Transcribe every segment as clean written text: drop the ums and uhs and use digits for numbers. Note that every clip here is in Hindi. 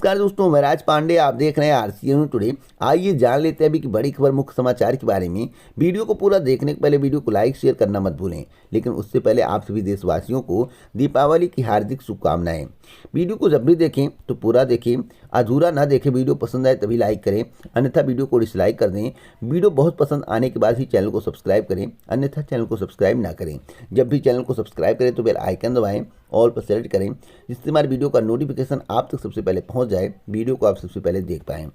नमस्कार दोस्तों, मैं राज पांडे। आप देख रहे हैं आरसीएन टुडे। आइए जान लेते हैं अभी की बड़ी खबर, मुख्य समाचार के बारे में। वीडियो को पूरा देखने के पहले वीडियो को लाइक शेयर करना मत भूलें। लेकिन उससे पहले आप सभी देशवासियों को दीपावली की हार्दिक शुभकामनाएं। वीडियो को जब भी देखें तो पूरा देखें, अधूरा ना देखें। वीडियो पसंद आए तभी लाइक करें, अन्यथा वीडियो को डिसलाइक कर दें। वीडियो बहुत पसंद आने के बाद ही चैनल को सब्सक्राइब करें, अन्यथा चैनल को सब्सक्राइब ना करें। जब भी चैनल को सब्सक्राइब करें तो बेल आइकन दबाएं, ऑल पर सेलेक्ट करें, जिससे हमारे वीडियो का नोटिफिकेशन आप तक सबसे पहले पहुंच जाए, वीडियो को आप सबसे पहले देख पाएँ।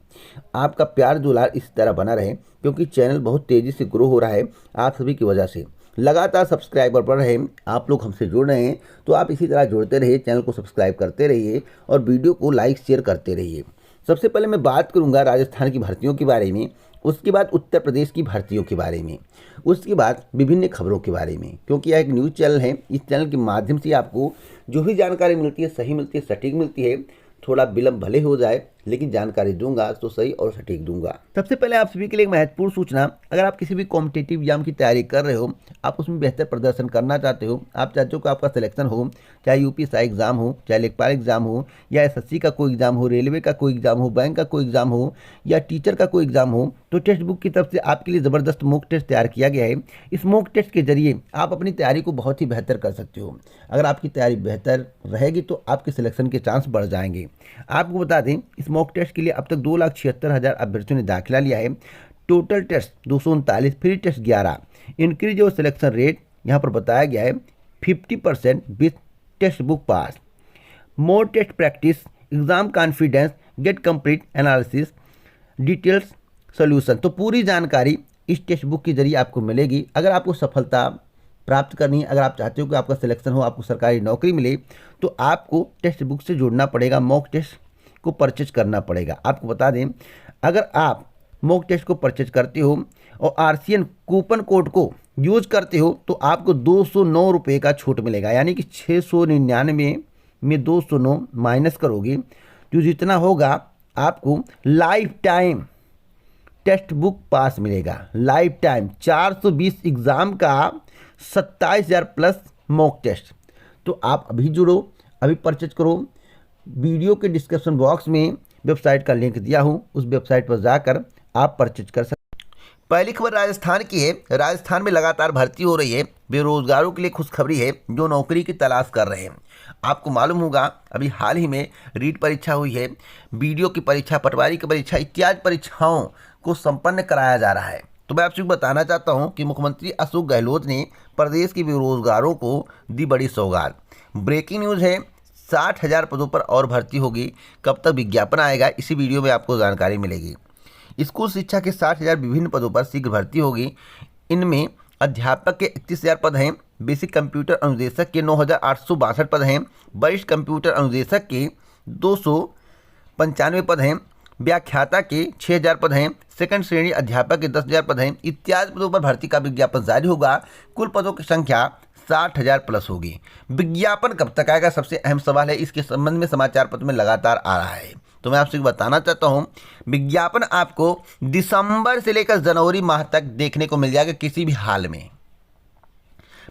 आपका प्यार दुलार इस तरह बना रहे, क्योंकि चैनल बहुत तेज़ी से ग्रो हो रहा है आप सभी की वजह से। लगातार सब्सक्राइबर बढ़ रहे हैं, आप लोग हमसे जुड़ रहे हैं, तो आप इसी तरह जुड़ते रहिए, चैनल को सब्सक्राइब करते रहिए और वीडियो को लाइक शेयर करते रहिए। सबसे पहले मैं बात करूंगा राजस्थान की भर्तियों के बारे में, उसके बाद उत्तर प्रदेश की भर्तियों के बारे में, उसके बाद विभिन्न खबरों के बारे में। क्योंकि यह एक न्यूज़ चैनल है, इस चैनल के माध्यम से आपको जो भी जानकारी मिलती है सही मिलती है, सटीक मिलती है। थोड़ा विलंब भले हो जाए, लेकिन जानकारी दूंगा तो सही और सटीक दूंगा। सबसे पहले आप सभी के लिए एक महत्वपूर्ण सूचना, अगर आप किसी भी कॉम्पिटिटिव एग्जाम की तैयारी कर रहे हो, आप उसमें बेहतर प्रदर्शन करना चाहते हो, आप चाहते हो कि आपका सिलेक्शन हो, चाहे यूपीएससी एग्जाम हो, चाहे लेखपाल एग्जाम हो, या एसएससी का कोई एग्जाम हो, रेलवे का कोई एग्जाम हो, बैंक का कोई एग्जाम हो, या टीचर का कोई एग्जाम हो, तो टेक्स्ट बुक की तरफ से आपके लिए ज़बरदस्त मॉक टेस्ट तैयार किया गया है। इस मॉक टेस्ट के जरिए आप अपनी तैयारी को बहुत ही बेहतर कर सकते हो। अगर आपकी तैयारी बेहतर रहेगी तो आपके सिलेक्शन के चांस बढ़ जाएंगे। आपको बता दें, इस मॉक टेस्ट के लिए अब तक 2,76,000 अभ्यर्थियों ने दाखिला लिया है। Total test 239, free test 11। Increase और सिलेक्शन रेट यहाँ पर बताया गया है 50% with text book pass. More test practice, exam confidence, get complete analysis, details solution. तो पूरी जानकारी इस टेक्स्ट बुक के जरिए आपको मिलेगी। अगर आपको सफलता प्राप्त करनी है, अगर आप चाहते हो कि आपका सिलेक्शन हो, आपको सरकारी नौकरी मिले, तो आपको टेक्स्ट बुक से जुड़ना पड़ेगा, मॉक टेस्ट को परचेज करना पड़ेगा। आपको बता दें, अगर आप मॉक टेस्ट को परचेज करते हो और आरसीएन कूपन कोड को यूज करते हो, तो आपको 209 रुपये का छूट मिलेगा। यानी कि 699 में 209 माइनस करोगे, जो जितना होगा आपको लाइफ टाइम टेक्स्ट बुक पास मिलेगा। लाइफ टाइम 420 एग्ज़ाम का 27,000 प्लस मॉक टेस्ट। तो आप अभी जुड़ो, अभी परचेज करो। वीडियो के डिस्क्रिप्शन बॉक्स में वेबसाइट का लिंक दिया हूँ, उस वेबसाइट पर जाकर आप परचेज कर सकते। पहली खबर राजस्थान की है। राजस्थान में लगातार भर्ती हो रही है। बेरोजगारों के लिए खुशखबरी है जो नौकरी की तलाश कर रहे हैं। आपको मालूम होगा, अभी हाल ही में रीट परीक्षा हुई है, वीडियो की परीक्षा, पटवारी की परीक्षा इत्यादि परीक्षाओं को संपन्न कराया जा रहा है। तो मैं आपसे बताना चाहता हूं कि मुख्यमंत्री अशोक गहलोत ने प्रदेश के बेरोजगारों को दी बड़ी सौगात। ब्रेकिंग न्यूज़ है, 60,000 पदों पर और भर्ती होगी। कब तक विज्ञापन आएगा, इसी वीडियो में आपको जानकारी मिलेगी। स्कूल शिक्षा के 60,000 विभिन्न पदों पर शीघ्र भर्ती होगी। इनमें अध्यापक के 31,000 पद हैं, बेसिक कंप्यूटर अनुदेशक के 9,862 पद हैं, वरिष्ठ कंप्यूटर अनुदेशक के 295 पद हैं, व्याख्याता के 6,000 पद हैं, सेकंड श्रेणी अध्यापक के 10,000 पद हैं। इत्यादि पदों पर भर्ती का विज्ञापन जारी होगा। कुल पदों की संख्या 60,000 प्लस होगी। विज्ञापन कब तक आएगा, सबसे अहम सवाल है। इसके संबंध में समाचार पत्र में लगातार आ रहा है। तो मैं आपसे बताना चाहता हूं, विज्ञापन आपको दिसंबर से लेकर जनवरी माह तक देखने को मिल जाएगा किसी भी हाल में।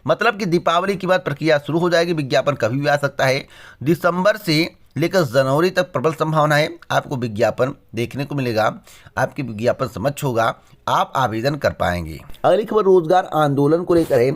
मतलब कि दीपावली के बाद प्रक्रिया शुरू हो जाएगी। विज्ञापन कभी भी आ सकता है। दिसंबर से लेकर जनवरी तक प्रबल संभावना है आपको विज्ञापन देखने को मिलेगा। आपकी विज्ञापन समझ होगा, आप आवेदन कर पाएंगे। अगली खबर रोजगार आंदोलन को लेकर है।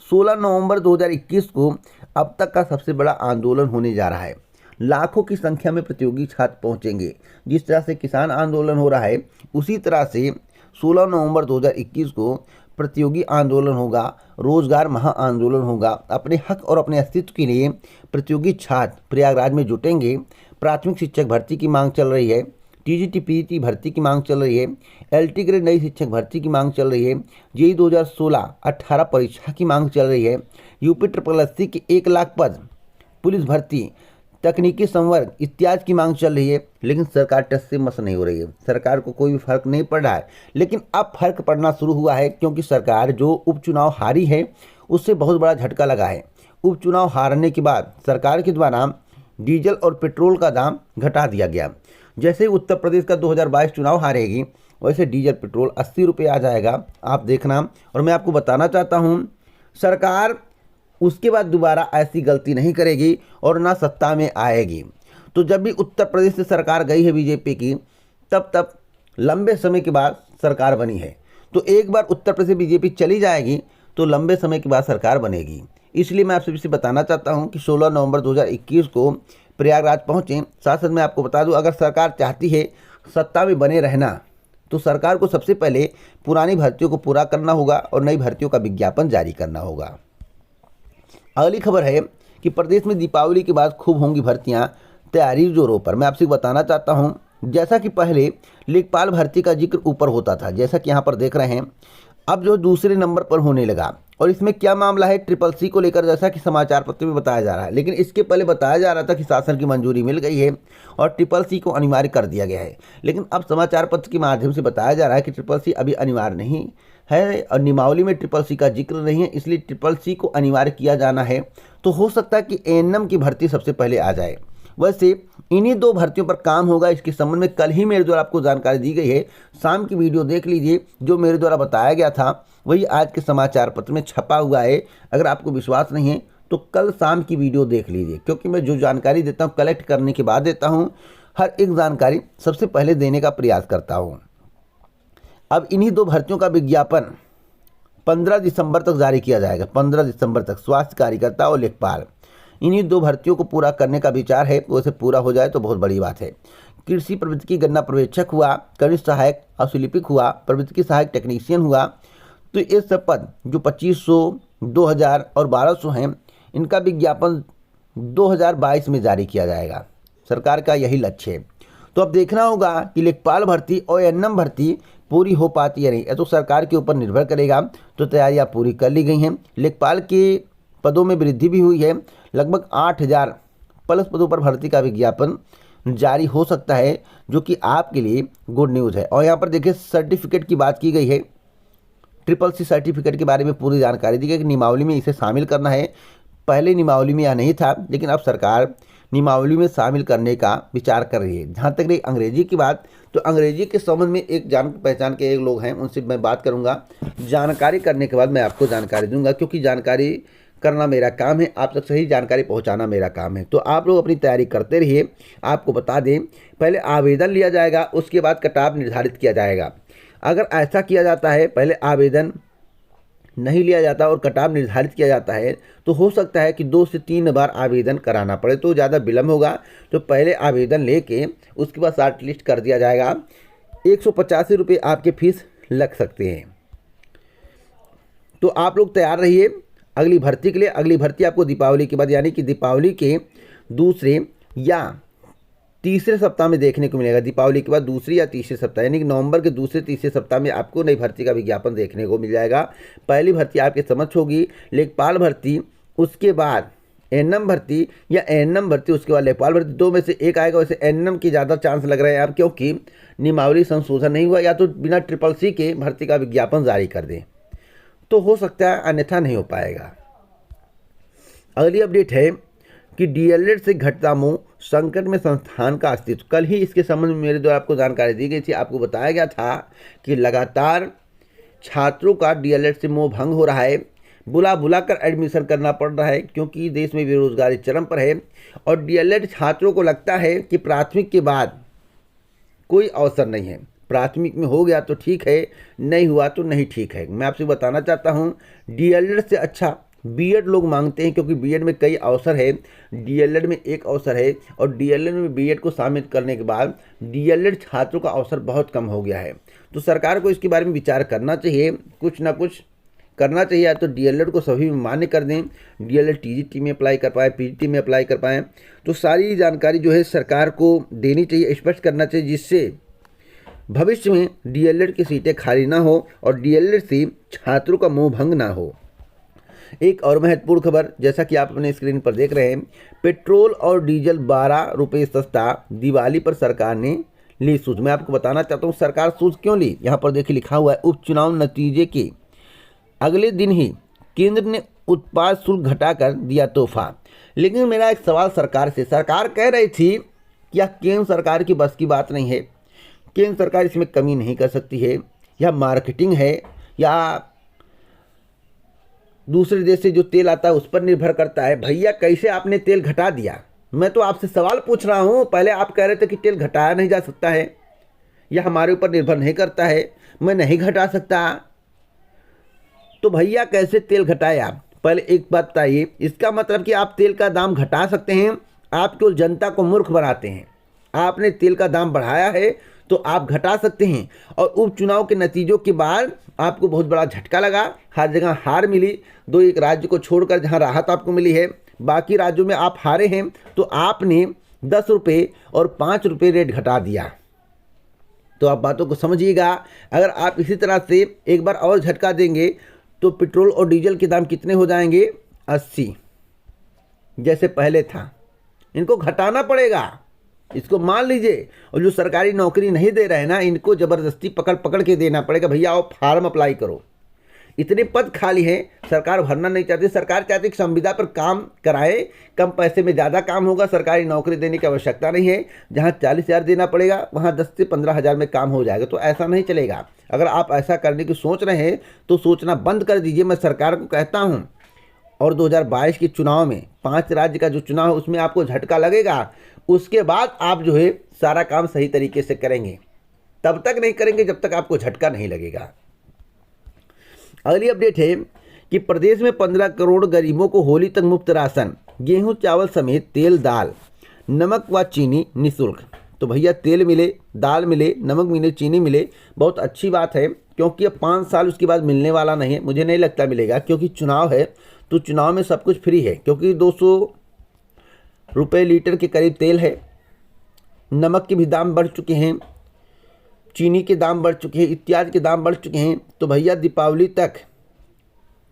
16 नवंबर 2021 को अब तक का सबसे बड़ा आंदोलन होने जा रहा है। लाखों की संख्या में प्रतियोगी छात्र पहुंचेंगे। जिस तरह से किसान आंदोलन हो रहा है, उसी तरह से 16 नवंबर 2021 को प्रतियोगी आंदोलन होगा, रोजगार महा आंदोलन होगा। अपने हक और अपने अस्तित्व के लिए प्रतियोगी छात्र प्रयागराज में जुटेंगे। प्राथमिक शिक्षक भर्ती की मांग चल रही है, टीजीटी पीजीटी भर्ती की मांग चल रही है, एलटी ग्रेड नई शिक्षक भर्ती की मांग चल रही है, जेईई 2016-18 परीक्षा की मांग चल रही है, यूपी SSSC के 1 लाख पद, पुलिस भर्ती, तकनीकी संवर्ग इत्यादि की मांग चल रही है। लेकिन सरकार टस से मस नहीं हो रही है। सरकार को कोई भी फर्क नहीं पड़ रहा है। लेकिन अब फर्क पड़ना शुरू हुआ है, क्योंकि सरकार जो उपचुनाव हारी है उससे बहुत बड़ा झटका लगा है। उपचुनाव हारने के बाद सरकार के द्वारा डीजल और पेट्रोल का दाम घटा दिया गया। जैसे ही उत्तर प्रदेश का 2022 चुनाव हारेगी, वैसे डीजल पेट्रोल 80 रुपये आ जाएगा, आप देखना। और मैं आपको बताना चाहता हूँ, सरकार उसके बाद दोबारा ऐसी गलती नहीं करेगी और ना सत्ता में आएगी। तो जब भी उत्तर प्रदेश से सरकार गई है बीजेपी की, तब लंबे समय के बाद सरकार बनी है। तो एक बार उत्तर प्रदेश से बीजेपी चली जाएगी तो लंबे समय के बाद सरकार बनेगी। इसलिए मैं आप सभी से बताना चाहता हूं कि 16 नवंबर 2021 को प्रयागराज पहुंचें। साथ साथ मैं आपको बता दूं, अगर सरकार चाहती है सत्ता में बने रहना तो सरकार को सबसे पहले पुरानी भर्तियों को पूरा करना होगा और नई भर्तियों का विज्ञापन जारी करना होगा। अगली खबर है कि प्रदेश में दीपावली के बाद खूब होंगी भर्तियां, तैयारी जोरों पर। मैं आपसे बताना चाहता हूं, जैसा कि पहले लेखपाल भर्ती का जिक्र ऊपर होता था, जैसा कि यहाँ पर देख रहे हैं, अब जो दूसरे नंबर पर होने लगा। और इसमें क्या मामला है, CCC को लेकर, जैसा कि समाचार पत्र में बताया जा रहा है। लेकिन इसके पहले बताया जा रहा था कि शासन की मंजूरी मिल गई है और CCC को अनिवार्य कर दिया गया है। लेकिन अब समाचार पत्र के माध्यम से बताया जा रहा है कि CCC अभी अनिवार्य नहीं है और नियमावली में CCC का जिक्र नहीं है, इसलिए CCC को अनिवार्य किया जाना है। तो हो सकता है कि ANM की भर्ती सबसे पहले आ जाए। वैसे इन्हीं 2 भर्तियों पर काम होगा। इसके संबंध में कल ही मेरे द्वारा आपको जानकारी दी गई है। शाम की वीडियो देख लीजिए, जो मेरे द्वारा बताया गया था वही आज के समाचार पत्र में छपा हुआ है। अगर आपको विश्वास नहीं है तो कल शाम की वीडियो देख लीजिए, क्योंकि मैं जो जानकारी देता हूँ कलेक्ट करने के बाद देता हूँ। हर एक जानकारी सबसे पहले देने का प्रयास करता हूँ। अब इन्हीं 2 भर्तियों का विज्ञापन 15 दिसंबर तक जारी किया जाएगा। 15 दिसंबर तक स्वास्थ्य कार्यकर्ता और लेखपाल, इन्हीं 2 भर्तियों को पूरा करने का विचार है। वैसे पूरा हो जाए तो बहुत बड़ी बात है। कृषि प्रवृत्ति गणना पर्यवेक्षक हुआ, कनिष्ठ सहायक अशुलिपिक हुआ, प्रवृत्ति सहायक टेक्नीशियन हुआ। तो ये सब पद जो 2500, 2000 और 1200 हैं, इनका विज्ञापन 2022 में जारी किया जाएगा। सरकार का यही लक्ष्य है। तो अब देखना होगा कि लेखपाल भर्ती और ANM भर्ती पूरी हो पाती है नहीं, यह तो सरकार के ऊपर निर्भर करेगा। तो तैयारियां पूरी कर ली गई हैं। लेखपाल के पदों में वृद्धि भी हुई है। लगभग 8000 प्लस पदों पर भर्ती का विज्ञापन जारी हो सकता है, जो कि आपके लिए गुड न्यूज़ है। और यहाँ पर देखिए सर्टिफिकेट की बात की गई है। CCC सर्टिफिकेट के बारे में पूरी जानकारी दी गई कि नियमावली में इसे शामिल करना है। पहले नियमावली में यह नहीं था, लेकिन अब सरकार नियमावली में शामिल करने का विचार कर रही है। जहाँ तक रही अंग्रेजी की बात, तो अंग्रेजी के संबंध में एक जान पहचान के एक लोग हैं, उनसे मैं बात करूँगा। जानकारी करने के बाद मैं आपको जानकारी दूंगा, क्योंकि जानकारी करना मेरा काम है, आप तक सही जानकारी पहुंचाना मेरा काम है। तो आप लोग अपनी तैयारी करते रहिए। आपको बता दें, पहले आवेदन लिया जाएगा, उसके बाद कटाव निर्धारित किया जाएगा। अगर ऐसा किया जाता है, पहले आवेदन नहीं लिया जाता और कटाव निर्धारित किया जाता है, तो हो सकता है कि 2 से 3 बार आवेदन कराना पड़े, तो ज़्यादा विलम्ब होगा। तो पहले आवेदन लेके उसके बाद शॉर्ट लिस्ट कर दिया जाएगा। 185 रुपये आपके फीस लग सकते हैं। तो आप लोग तैयार रहिए अगली भर्ती के लिए। अगली भर्ती आपको दीपावली के बाद, यानी कि दीपावली के दूसरे या तीसरे सप्ताह में देखने को मिलेगा। दीपावली के बाद दूसरी या तीसरे सप्ताह, यानी कि नवंबर के दूसरे तीसरे सप्ताह में आपको नई भर्ती का विज्ञापन देखने को मिल जाएगा। पहली भर्ती आपके समझ होगी लेखपाल भर्ती, उसके बाद ANM भर्ती या ANM भर्ती, उसके बाद लेखपाल भर्ती। 2 में से एक आएगा। वैसे ANM की ज़्यादा चांस लग रहे हैं आप, क्योंकि नियमावली संशोधन नहीं हुआ, या तो बिना CCC के भर्ती का विज्ञापन जारी कर दें, तो हो सकता है, अन्यथा नहीं हो पाएगा। अगली अपडेट है कि DLED से घटता मोह, संकट में संस्थान का अस्तित्व। कल ही इसके संबंध में मेरे द्वारा आपको जानकारी दी गई थी। आपको बताया गया था कि लगातार छात्रों का DLED से मोह भंग हो रहा है। बुला कर एडमिशन करना पड़ रहा है, क्योंकि देश में बेरोजगारी चरम पर है। और DLED छात्रों को लगता है कि प्राथमिक के बाद कोई अवसर नहीं है। प्राथमिक में हो गया तो ठीक है, नहीं हुआ तो नहीं ठीक है। मैं आपसे बताना चाहता हूँ, DLED से अच्छा B.Ed लोग मांगते हैं, क्योंकि B.Ed में कई अवसर है, DLED में एक अवसर है। और DLED में B.Ed को शामिल करने के बाद DLED छात्रों का अवसर बहुत कम हो गया है। तो सरकार को इसके बारे में विचार करना चाहिए, कुछ ना कुछ करना चाहिए। या तो DLED को सभी में मान्य कर दें, DLED TGT में अप्लाई कर पाएँ, PGT में अप्लाई कर पाएँ। तो सारी जानकारी जो है सरकार को देनी चाहिए, स्पष्ट करना चाहिए, जिससे भविष्य में DLED की सीटें खाली ना हो और DLED से छात्रों का मोह भंग ना हो। एक और महत्वपूर्ण खबर, जैसा कि आप अपने स्क्रीन पर देख रहे हैं, पेट्रोल और डीजल 12 रुपये सस्ता, दिवाली पर सरकार ने ली सूझ। मैं आपको बताना चाहता हूँ सरकार सूझ क्यों ली। यहाँ पर देखिए लिखा हुआ है, उपचुनाव नतीजे के अगले दिन ही केंद्र ने उत्पाद शुल्क घटाकर दिया तोहफा। लेकिन मेरा एक सवाल सरकार से, सरकार कह रही थी कि यह केंद्र सरकार की बस की बात नहीं है, केंद्र सरकार इसमें कमी नहीं कर सकती है, यह मार्केटिंग है या दूसरे देश से जो तेल आता है उस पर निर्भर करता है। भैया कैसे आपने तेल घटा दिया, मैं तो आपसे सवाल पूछ रहा हूँ। पहले आप कह रहे थे कि तेल घटाया नहीं जा सकता है या हमारे ऊपर निर्भर नहीं करता है, मैं नहीं घटा सकता। तो भैया कैसे तेल घटाए आप? पहले एक बात बताइए, इसका मतलब कि आप तेल का दाम घटा सकते हैं, आप केवल जनता को मूर्ख बनाते हैं। आपने तेल का दाम बढ़ाया है तो आप घटा सकते हैं। और उपचुनाव के नतीजों के बाद आपको बहुत बड़ा झटका लगा, हर जगह हार मिली। दो एक राज्य को छोड़कर जहां राहत आपको मिली है, बाकी राज्यों में आप हारे हैं। तो आपने 10 रुपये और 5 रुपये रेट घटा दिया। तो आप बातों को समझिएगा। अगर आप इसी तरह से एक बार और झटका देंगे तो पेट्रोल और डीजल के दाम कितने हो जाएंगे? 80, जैसे पहले था। इनको घटाना पड़ेगा, इसको मान लीजिए। और जो सरकारी नौकरी नहीं दे रहे हैं ना, इनको ज़बरदस्ती पकड़ पकड़ के देना पड़ेगा। भैया आओ फार्म अप्लाई करो। इतने पद खाली हैं, सरकार भरना नहीं चाहती। सरकार चाहती है कि संविदा पर काम कराएं, कम पैसे में ज़्यादा काम होगा, सरकारी नौकरी देने की आवश्यकता नहीं है। जहां 40,000 देना पड़ेगा वहां 10 से 15,000 में काम हो जाएगा। तो ऐसा नहीं चलेगा। अगर आप ऐसा करने की सोच रहे हैं तो सोचना बंद कर दीजिए, मैं सरकार को कहता हूँ। और 2022 के चुनाव में 5 राज्य का जो चुनाव है उसमें आपको झटका लगेगा। उसके बाद आप जो है सारा काम सही तरीके से करेंगे। तब तक नहीं करेंगे जब तक आपको झटका नहीं लगेगा। अगली अपडेट है कि प्रदेश में 15 करोड़ गरीबों को होली तक मुफ्त राशन, गेहूं चावल समेत तेल दाल नमक व चीनी निःशुल्क। तो भैया तेल मिले, दाल मिले, नमक मिले, चीनी मिले, बहुत अच्छी बात है। क्योंकि अब 5 साल उसके बाद मिलने वाला नहीं है, मुझे नहीं लगता मिलेगा। क्योंकि चुनाव है तो चुनाव में सब कुछ फ्री है। क्योंकि 200 रुपये लीटर के करीब तेल है, नमक के भी दाम बढ़ चुके हैं, चीनी के दाम बढ़ चुके हैं, इत्यादि के दाम बढ़ चुके हैं। तो भैया दीपावली तक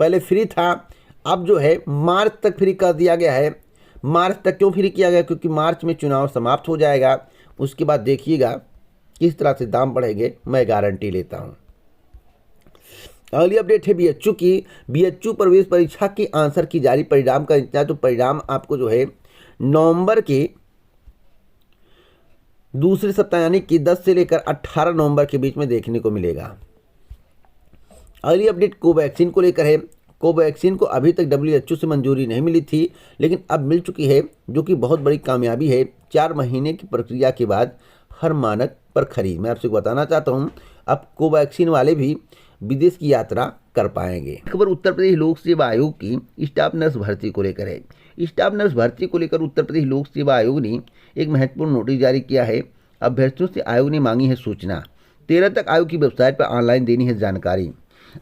पहले फ्री था, अब जो है मार्च तक फ्री कर दिया गया है। मार्च तक क्यों फ्री किया गया? क्योंकि मार्च में चुनाव समाप्त हो जाएगा। उसके बाद देखिएगा किस तरह से दाम बढ़ेंगे, मैं गारंटी लेता हूँ। अगली अपडेट है बीएचयू की। बीएचयू प्रवेश परीक्षा के आंसर की जारी, परिणाम का इंतजार। तो परिणाम आपको जो है नवंबर के दूसरे सप्ताह यानी कि 10 से लेकर 18 नवंबर के बीच में देखने को मिलेगा। अगली अपडेट कोवैक्सीन को लेकर है। कोवैक्सीन को अभी तक डब्ल्यूएचओ से मंजूरी नहीं मिली थी, लेकिन अब मिल चुकी है, जो कि बहुत बड़ी कामयाबी है। 4 महीने की प्रक्रिया के बाद हर मानक पर खरी। मैं आपसे बताना चाहता हूं, अब कोवैक्सीन वाले भी विदेश की यात्रा कर पाएंगे। खबर उत्तर प्रदेश लोक सेवा आयोग की स्टाफ नर्स भर्ती को लेकर है। स्टाफ नर्स भर्ती को लेकर उत्तर प्रदेश लोक सेवा आयोग ने एक महत्वपूर्ण नोटिस जारी किया है। अभ्यर्थियों से आयोग ने मांगी है सूचना। 13 तक आयोग की वेबसाइट पर ऑनलाइन देनी है जानकारी।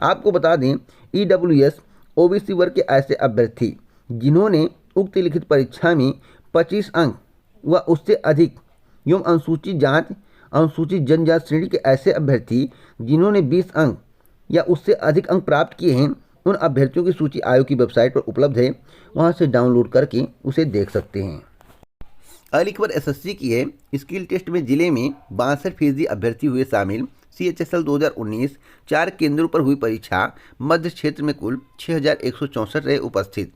आपको बता दें, ईडब्ल्यूएस ओबीसी वर्ग के ऐसे अभ्यर्थी जिन्होंने उक्त लिखित परीक्षा में 25 अंक व उससे अधिक एवं अनुसूचित जात अनुसूचित जनजाति श्रेणी के ऐसे अभ्यर्थी जिन्होंने 20 अंक या उससे अधिक अंक प्राप्त किए हैं, उन अभ्यर्थियों की सूची आयोग की वेबसाइट पर उपलब्ध है, वहां से डाउनलोड करके उसे देख सकते हैं। अगली खबर एसएससी की है। स्किल टेस्ट में जिले में 62% अभ्यर्थी हुए शामिल। CHSL 2019 4 केंद्रों पर हुई परीक्षा। मध्य क्षेत्र में कुल 6164 रहे उपस्थित।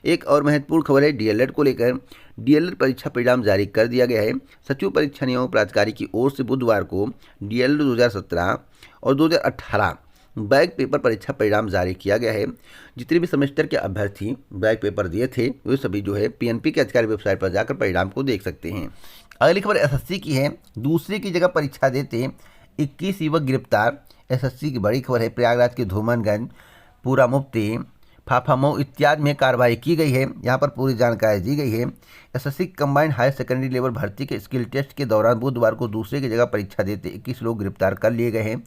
एक और महत्वपूर्ण खबर है डीएलएड को लेकर। डीएलएड परीक्षा परिणाम जारी कर दिया गया है। सचिव परीक्षा नियामक प्राधिकारी की ओर से बुधवार को डीएलएड 2017 और 2018 बैक पेपर परीक्षा परिणाम जारी किया गया है। जितने भी सेमेस्टर के अभ्यर्थी बैक पेपर दिए थे वे सभी जो है पीएनपी के अधिकारी वेबसाइट पर जाकर परिणाम को देख सकते हैं। अगली खबर एसएससी की है। दूसरे की जगह परीक्षा देते 21 युवक गिरफ्तार। एसएससी की बड़ी खबर है। प्रयागराज के धूमनगंज, पूरा मुफ्ती, फाफामऊ इत्यादि में कार्रवाई की गई है। यहाँ पर पूरी जानकारी दी गई है। SSC combined higher secondary level भर्ती के स्किल टेस्ट के दौरान बुधवार को दूसरे की जगह परीक्षा देते 21 लोग गिरफ्तार कर लिए गए हैं।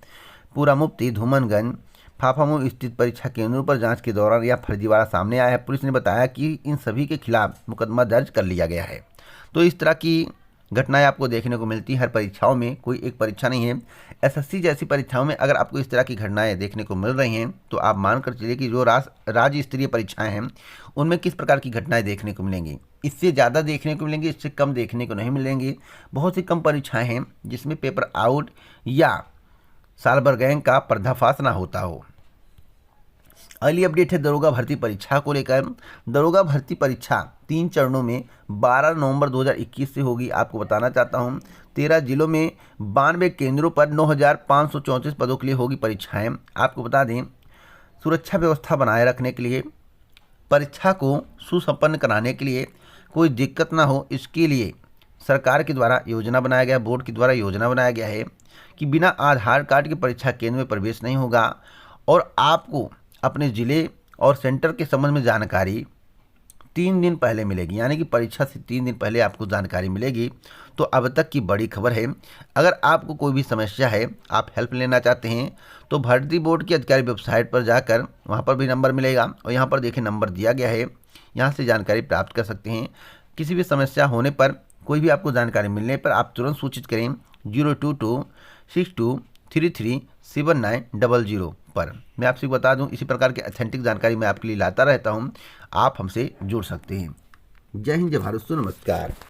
पूरा मुफ्ती, धूमनगंज, फाफामऊ स्थित परीक्षा केंद्रों पर जांच के दौरान यह फर्जीवाड़ा सामने आया है। पुलिस ने बताया कि इन सभी के खिलाफ मुकदमा दर्ज कर लिया गया है। तो इस तरह की घटनाएं आपको देखने को मिलती है हर परीक्षाओं में, कोई एक परीक्षा नहीं है। एसएससी जैसी परीक्षाओं में अगर आपको इस तरह की घटनाएं देखने को मिल रही हैं तो आप मानकर चलिए कि जो राज्य स्तरीय परीक्षाएं हैं उनमें किस प्रकार की घटनाएं देखने को मिलेंगी। इससे ज़्यादा देखने को मिलेंगी, इससे कम देखने को नहीं मिलेंगी। बहुत सी कम परीक्षाएँ हैं जिसमें पेपर आउट या साल भर गैंग का पर्दाफाश ना होता हो। अगली अपडेट है दरोगा भर्ती परीक्षा को लेकर। दरोगा भर्ती परीक्षा 3 चरणों में 12 नवंबर 2021 से होगी। आपको बताना चाहता हूं 13 जिलों में 92 केंद्रों पर 9534 पदों के लिए होगी परीक्षाएं। आपको बता दें, सुरक्षा व्यवस्था बनाए रखने के लिए, परीक्षा को सुसंपन्न कराने के लिए कोई दिक्कत ना हो, इसके लिए सरकार के द्वारा योजना बनाया गया, बोर्ड के द्वारा योजना बनाया गया है कि बिना आधार कार्ड के परीक्षा केंद्र में प्रवेश नहीं होगा और आपको अपने ज़िले और सेंटर के संबंध में जानकारी 3 दिन पहले मिलेगी, यानी कि परीक्षा से 3 दिन पहले आपको जानकारी मिलेगी। तो अब तक की बड़ी खबर है। अगर आपको कोई भी समस्या है, आप हेल्प लेना चाहते हैं, तो भर्ती बोर्ड की अधिकारी वेबसाइट पर जाकर वहां पर भी नंबर मिलेगा और यहाँ पर देखिए नंबर दिया गया है, यहाँ से जानकारी प्राप्त कर सकते हैं। किसी भी समस्या होने पर, कोई भी आपको जानकारी मिलने पर आप तुरंत सूचित करें 02262337900 पर। मैं आपसे बता दूं, इसी प्रकार के ऑथेंटिक जानकारी मैं आपके लिए लाता रहता हूं, आप हमसे जुड़ सकते हैं। जय हिंद, जय भारत, नमस्कार।